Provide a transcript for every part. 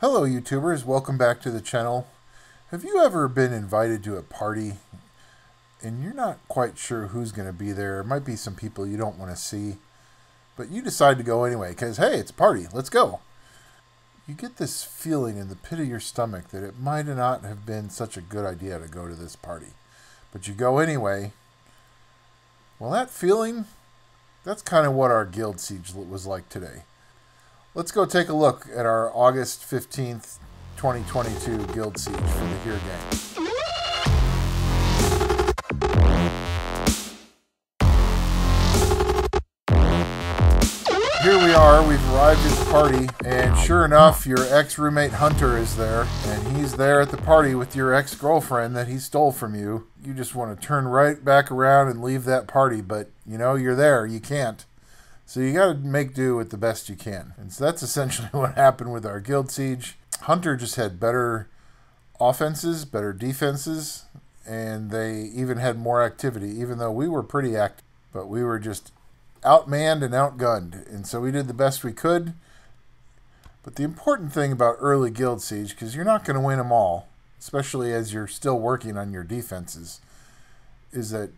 Hello YouTubers, welcome back to the channel. Have you ever been invited to a party and you're not quite sure who's going to be there? There might be some people you don't want to see, but you decide to go anyway because, hey, it's a party, let's go. You get this feeling in the pit of your stomach that it might not have been such a good idea to go to this party, but you go anyway. Well, that feeling, that's kind of what our Guild Siege was like today. Let's go take a look at our August 15th, 2022 Guild Siege for the HEREGANG. Here we are, we've arrived at the party, and sure enough, your ex-roommate Hunter is there, and he's there at the party with your ex-girlfriend that he stole from you. You just want to turn right back around and leave that party, but, you know, you're there, you can't. So you got to make do with the best you can. And so that's essentially what happened with our Guild Siege. Hunter just had better offenses, better defenses, and they even had more activity, even though we were pretty active. But we were just outmanned and outgunned. And so we did the best we could. But the important thing about early Guild Siege, because you're not going to win them all, especially as you're still working on your defenses, is that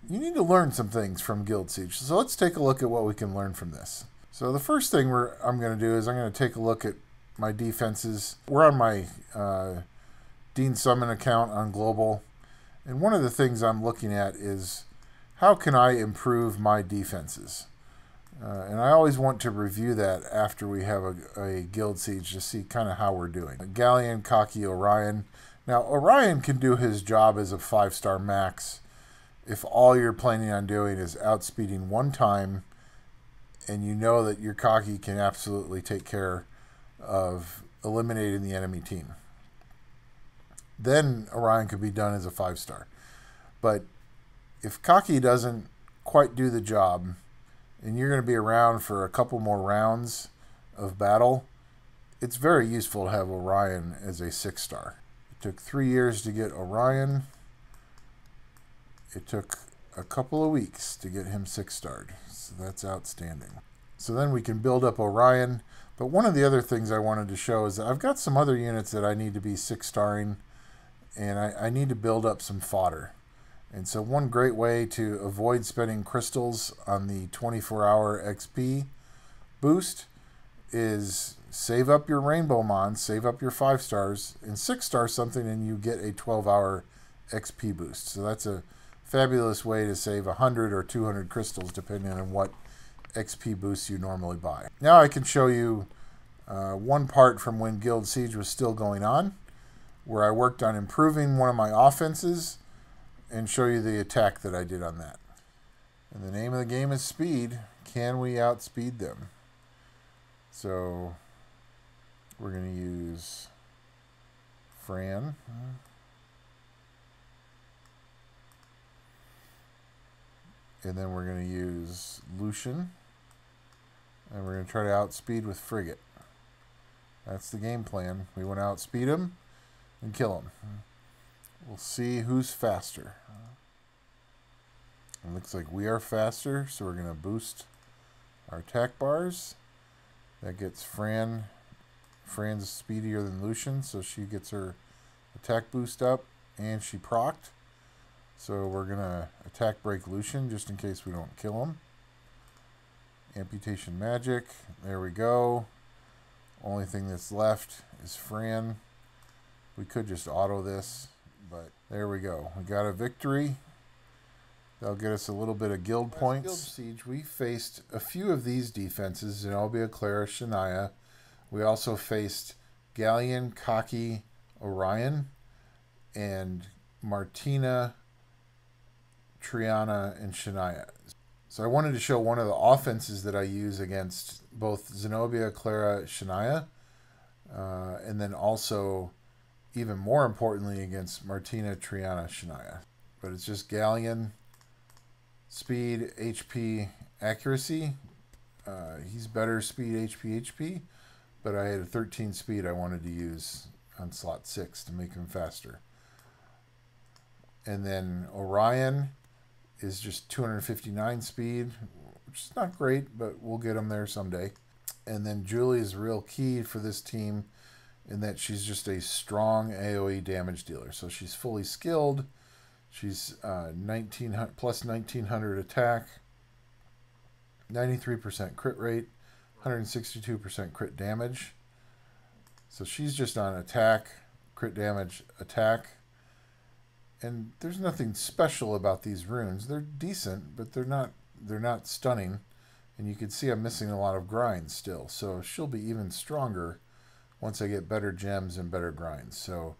you need to learn some things from Guild Siege. So let's take a look at what we can learn from this. So the first thing I'm going to do is I'm going to take a look at my defenses. We're on my Dean Summon account on Global. And one of the things I'm looking at is how can I improve my defenses? And I always want to review that after we have a Guild Siege to see kind of how we're doing. Galleon, Cocky, Orion. Now Orion can do his job as a 5-star max if all you're planning on doing is outspeeding one time and you know that your Cocky can absolutely take care of eliminating the enemy team. Then Orion could be done as a 5-star. But if Cocky doesn't quite do the job and you're going to be around for a couple more rounds of battle, it's very useful to have Orion as a 6-star. It took 3 years to get Orion. It took a couple of weeks to get him 6-starred, so that's outstanding. So then we can build up Orion, but one of the other things I wanted to show is that I've got some other units that I need to be 6-starring, and I need to build up some fodder. And so one great way to avoid spending crystals on the 24-hour XP boost is save up your Rainbow Mons, save up your 5-stars, and 6-star something and you get a 12-hour XP boost. So that's a fabulous way to save 100 or 200 crystals depending on what XP boosts you normally buy. Now I can show you one part from when Guild Siege was still going on, where I worked on improving one of my offenses and show you the attack that I did on that. And the name of the game is speed. Can we outspeed them? So we're going to use Fran. And then we're going to use Lucian. And we're going to try to outspeed with Frigate. That's the game plan. We want to outspeed him and kill him. We'll see who's faster. It looks like we are faster, so we're going to boost our attack bars. That gets Fran. Fran's speedier than Lucian, so she gets her attack boost up, and she procced. So we're going to attack break Lucian just in case we don't kill him. Amputation magic. There we go. Only thing that's left is Fran. We could just auto this, but there we go. We got a victory. That'll get us a little bit of guild points. Guild Siege, we faced a few of these defenses, Zenobia, Clara, Shania. We also faced Galleon, Cocky, Orion, and Martina, Triana, and Shania. So I wanted to show one of the offenses that I use against both Zenobia, Clara, Shania, and then also, even more importantly, against Martina, Triana, Shania. But it's just Galleon, speed, HP, accuracy. He's better speed, HP, but I had a 13 speed I wanted to use on slot 6 to make him faster. And then Orion is just 259 speed, which is not great, but we'll get him there someday. And then Julie is real key for this team in that she's just a strong AoE damage dealer. So she's fully skilled. She's 1900 plus 1900 attack, 93% crit rate, 162% crit damage. So she's just on attack, crit damage, attack. And there's nothing special about these runes. They're decent, but they're not stunning. And you can see I'm missing a lot of grinds still. So she'll be even stronger once I get better gems and better grinds. So,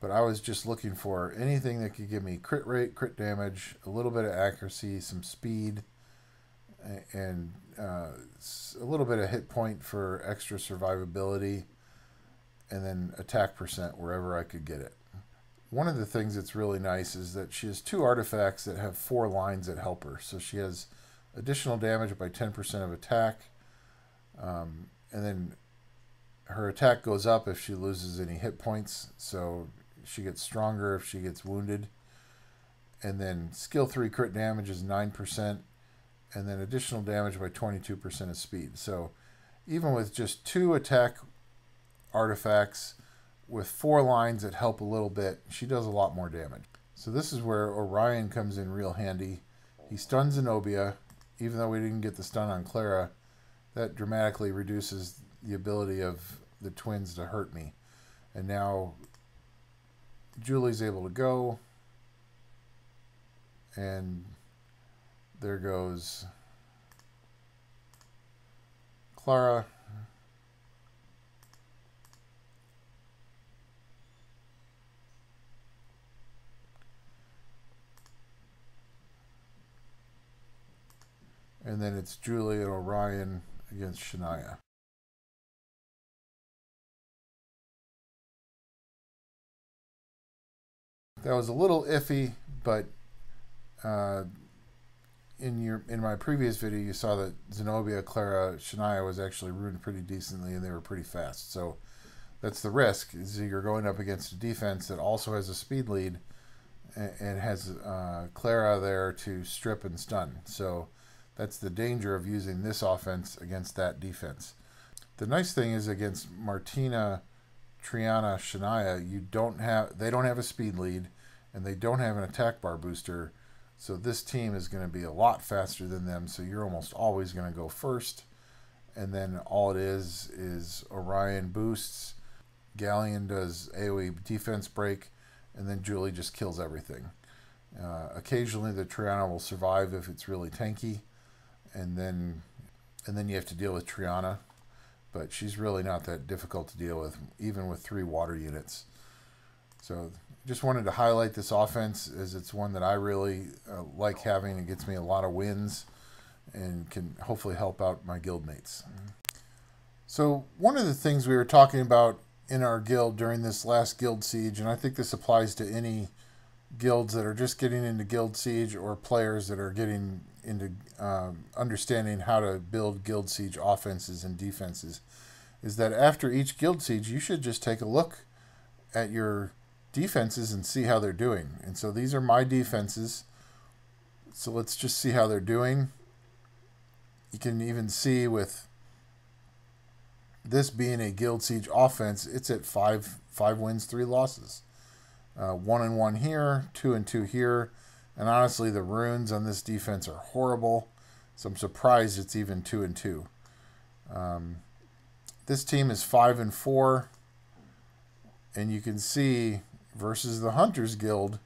but I was just looking for anything that could give me crit rate, crit damage, a little bit of accuracy, some speed, and a little bit of hit point for extra survivability, and then attack percent wherever I could get it. One of the things that's really nice is that she has 2 artifacts that have 4 lines that help her. So she has additional damage by 10% of attack, and then her attack goes up if she loses any hit points, so she gets stronger if she gets wounded. And then skill 3 crit damage is 9%, and then additional damage by 22% of speed. So even with just 2 attack artifacts with 4 lines that help a little bit, she does a lot more damage. So this is where Orion comes in real handy. He stuns Zenobia. Even though we didn't get the stun on Clara, that dramatically reduces the ability of the twins to hurt me. And now Julie's able to go, and there goes Clara. And then it's Julie and Orion against Shania. That was a little iffy, but in my previous video you saw that Zenobia, Clara, Shania was actually ruined pretty decently, and they were pretty fast. So that's the risk, is you're going up against a defense that also has a speed lead and has Clara there to strip and stun. So that's the danger of using this offense against that defense. The nice thing is against Martina, Triana, Shania, they don't have a speed lead, and they don't have an attack bar booster. So this team is going to be a lot faster than them. So you're almost always going to go first. And then all it is Orion boosts, Galleon does AoE defense break, and then Julie just kills everything. Occasionally the Triana will survive if it's really tanky. And then you have to deal with Triana, but she's really not that difficult to deal with, even with 3 water units. So just wanted to highlight this offense, as it's one that I really like having. It gets me a lot of wins and can hopefully help out my guild mates. So one of the things we were talking about in our guild during this last Guild Siege, and I think this applies to any guilds that are just getting into Guild Siege or players that are getting into understanding how to build Guild Siege offenses and defenses, is that after each Guild Siege you should just take a look at your defenses and see how they're doing. And so these are my defenses, so let's just see how they're doing. You can even see with this being a Guild Siege offense, it's at 5 wins, 3 losses. 1-1 here, 2-2 here. And honestly, the runes on this defense are horrible, so I'm surprised it's even 2-2. This team is 5-4, and you can see versus the Hunters Guild,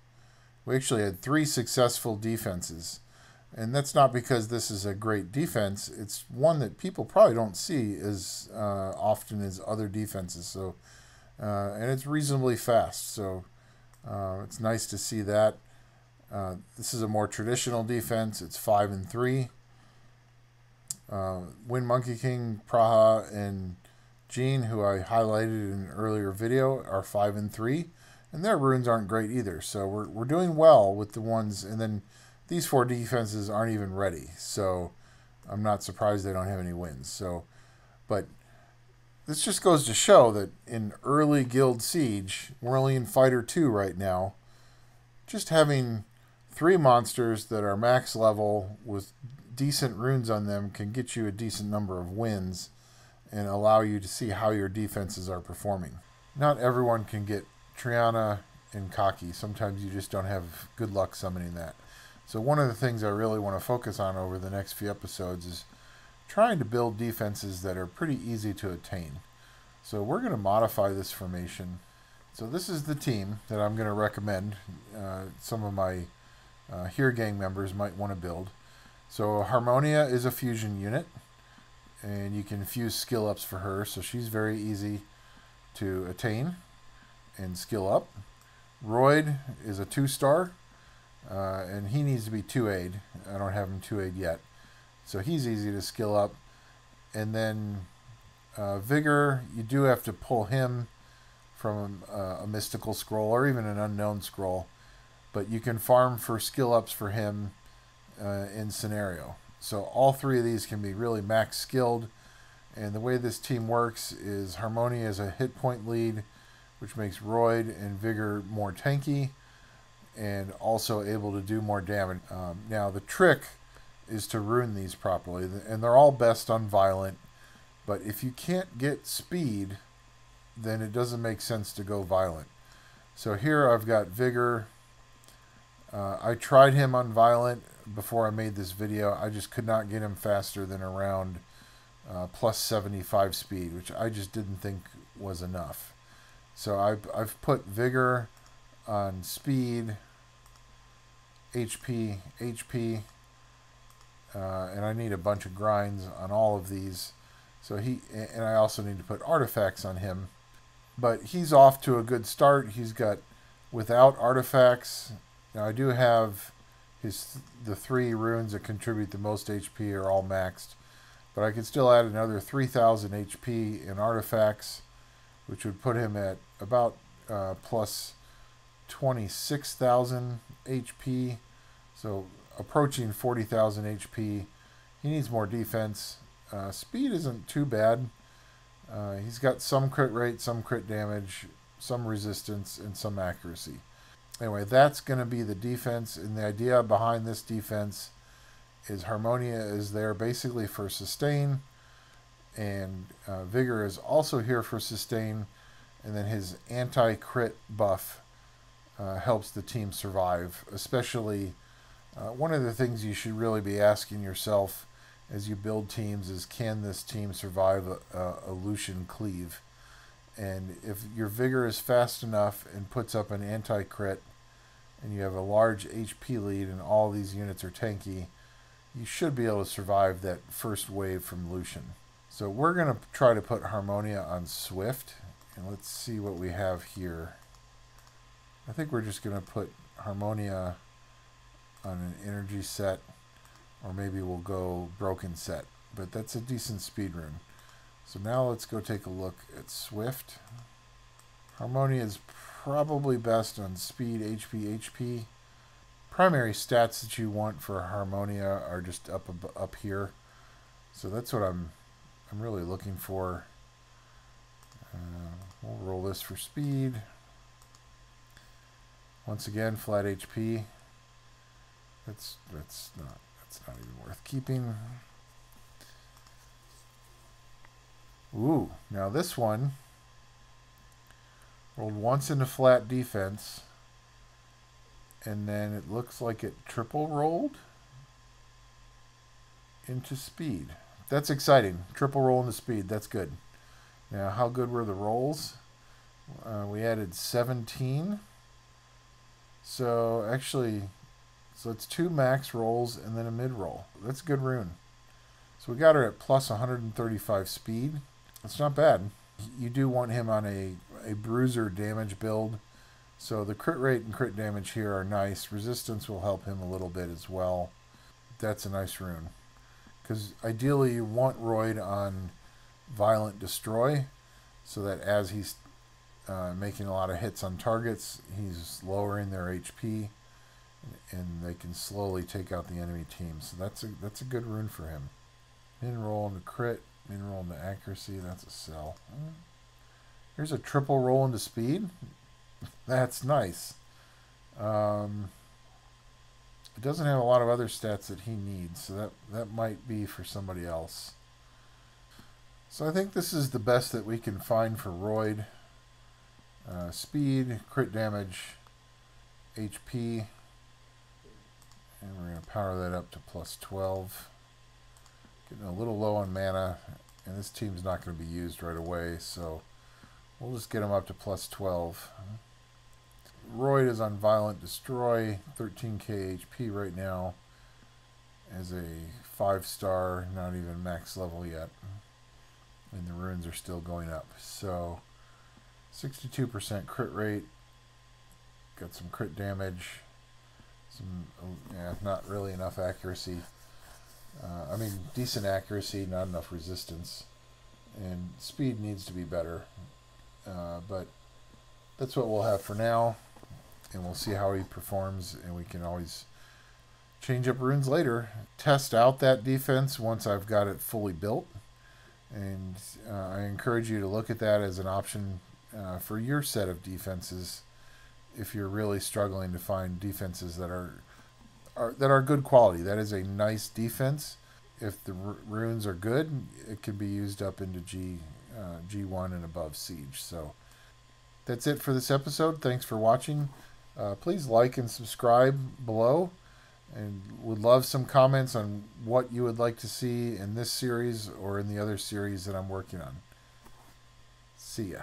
we actually had 3 successful defenses. And that's not because this is a great defense. It's one that people probably don't see as often as other defenses. So, and it's reasonably fast. So it's nice to see that. This is a more traditional defense. It's 5-3. Wind Monkey King, Praha, and Jean, who I highlighted in an earlier video, are 5-3. And their runes aren't great either. So we're doing well with the ones. And then these 4 defenses aren't even ready. So I'm not surprised they don't have any wins. So, but this just goes to show that in early Guild Siege, we're only in Fighter 2 right now. Just having 3 monsters that are max level with decent runes on them can get you a decent number of wins. and allow you to see how your defenses are performing. Not everyone can get Triana and Cocky. Sometimes you just don't have good luck summoning that. So one of the things I really want to focus on over the next few episodes is trying to build defenses that are pretty easy to attain. So we're going to modify this formation. So this is the team that I'm going to recommend some of my HEREGANG members might want to build. So Harmonia is a fusion unit, and you can fuse skill ups for her, so she's very easy to attain and skill up. Roid is a 2-star, and he needs to be 2-aid. I don't have him 2-aid yet, so he's easy to skill up. And then Vigor, you do have to pull him from a mystical scroll or even an unknown scroll, but you can farm for skill ups for him in scenario. So all three of these can be really max skilled, and the way this team works is Harmonia is a hit point lead, which makes Roid and Vigor more tanky and also able to do more damage. Now the trick is to rune these properly, and they're all best on violent, but if you can't get speed, then it doesn't make sense to go violent. So here I've got Vigor. I tried him on violent before I made this video. I just could not get him faster than around plus 75 speed, which I just didn't think was enough. So I've put Vigor on speed, HP, and I need a bunch of grinds on all of these. So and I also need to put artifacts on him. But he's off to a good start. He's got, without artifacts, now I do have the 3 runes that contribute the most HP are all maxed, but I could still add another 3,000 HP in artifacts, which would put him at about plus 26,000 HP, so approaching 40,000 HP. He needs more defense. Speed isn't too bad. He's got some crit rate, some crit damage, some resistance, and some accuracy. Anyway, that's going to be the defense, and the idea behind this defense is Harmonia is there basically for sustain, and Vigor is also here for sustain, and then his anti-crit buff helps the team survive. Especially, one of the things you should really be asking yourself as you build teams is, can this team survive a Lucian cleave? And if your Vigor is fast enough and puts up an anti-crit, and you have a large HP lead and all these units are tanky, you should be able to survive that first wave from Lucian. So we're going to try to put Harmonia on Swift, and let's see what we have here. I think we're just going to put Harmonia on an energy set, or maybe we'll go broken set, but that's a decent speed rune. So now let's go take a look at Swift. Harmonia is probably best on speed, HP. Primary stats that you want for Harmonia are just up here. So that's what I'm really looking for. We'll roll this for speed. Once again, flat HP. That's not even worth keeping. Ooh, now this one rolled once into flat defense, and then it looks like it triple rolled into speed. That's exciting. Triple roll into speed. That's good. Now, how good were the rolls? We added 17. So actually, it's 2 max rolls and then a mid roll. That's a good rune. So we got her at plus 135 speed. That's not bad. You do want him on a bruiser damage build. So the crit rate and crit damage here are nice. Resistance will help him a little bit as well. That's a nice rune. Because ideally you want Roid on Violent Destroy, so that as he's making a lot of hits on targets, he's lowering their HP, and they can slowly take out the enemy team. So that's a good rune for him. Min roll into crit, min roll into accuracy. That's a sell. Here's a triple roll into speed. That's nice. It doesn't have a lot of other stats that he needs, so that might be for somebody else. So I think this is the best that we can find for Roid. Speed, crit damage, HP, and we're going to power that up to plus 12. Getting a little low on mana, and this team's not going to be used right away, so we'll just get him up to plus 12. Roid is on Violent Destroy, 13k HP right now, as a 5-star, not even max level yet, and the runes are still going up. So 62% crit rate, got some crit damage, not really enough accuracy. Decent accuracy, not enough resistance, and speed needs to be better, but that's what we'll have for now, and we'll see how he performs, and we can always change up runes later. Test out that defense once I've got it fully built, and I encourage you to look at that as an option for your set of defenses if you're really struggling to find defenses that are good quality. That is a nice defense. If the runes are good, it can be used up into G1 and above Siege. So that's it for this episode. Thanks for watching. Please like and subscribe below, and would love some comments on what you would like to see in this series or in the other series that I'm working on. See ya.